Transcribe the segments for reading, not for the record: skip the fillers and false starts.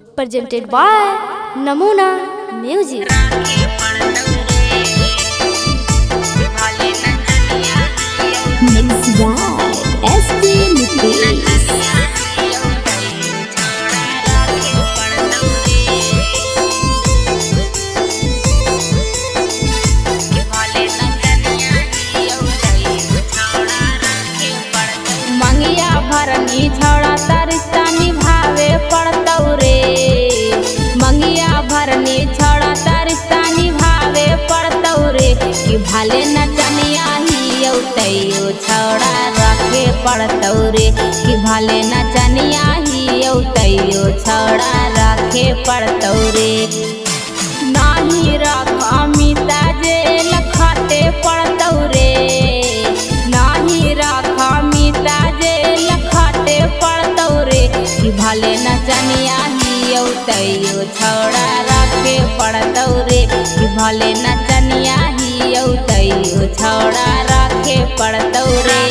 presented by Namuna Music. Mixed by SP Nitish. मंगिया भरनी छौड़ा रिश्ता निभावे पड़तौ रे। मंगिया भरनी छौड़ा रिश्ता निभावे पड़तौ रे। कि भाले नचनिया ही तैयो छौड़ा रखे पड़तौ रे। कि भाले नचनिया ही तैयो छौड़ा रखे पड़तौ रे। नाही रख अमिता जेल खाते पड़तौ रे। नाही रख अमिता जेल खाते पड़तौ रे। कि भाले नचनिया ही तैयो छौड़ा रखे पड़तौ रे। कि भाले नचनिया ही तैयो छौड़ा रखे पड़तौ रे।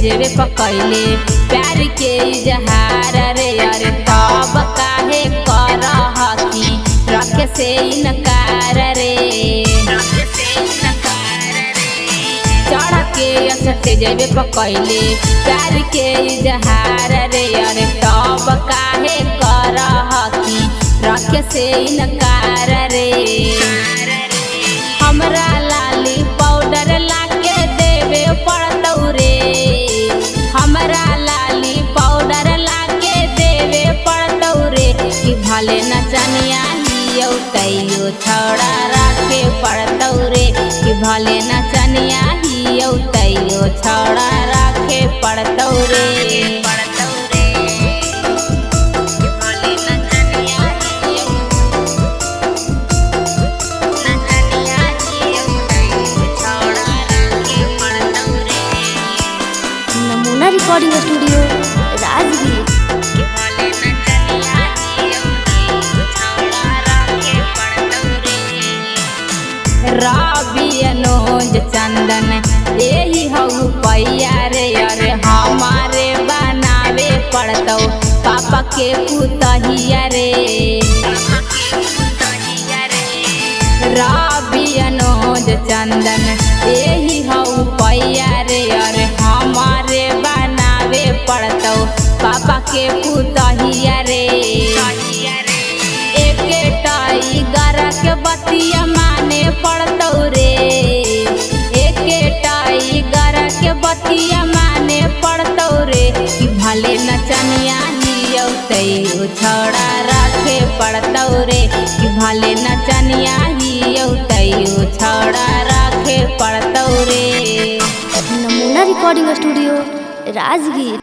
जेबे पकैले प्यार के इजहार रे। अरे तब काहे करहकी रखे से इनकार रे। चढ़ के असटे जेबे पकैले प्यार के इजहार रे। अरे तब काहे करहकी रखे से इनकार रे। हमरा लाली पाउडर लाके देवे पड़तौ रे। हमरा लाली पाउडर लाके देवे पड़तौ रे। कि भाले नचनिया ही तैयो छौड़ा रखे पड़तौ रे। कि भाले नचनिया ही तैयो छौड़ा रखे पड़तौ रे। नमूना रिकॉर्डिंग स्टूडियो राजगीर। रवि अनुज चंदन यही हऊ पैया रे। अरे हमारे बनावे पड़तौ पापा के पुतहिया रे। रवि अनुज चंदन यही हऊ पैया रे। अरे हमारे बनावे पड़तौ पापा के पुतहिया रे। एक टाइगर के बतिया माने पड़तौ रे। एक टाइगर के बतिया माने पड़तौ रे। कि भाले नचनिया ही तैयो छौड़ा रखे पड़तौ रे। कि भाले नचनिया ही तैयो छौड़ा रखे पड़तौ रे। नमूना रिकॉर्डिंग स्टूडियो राजगीर।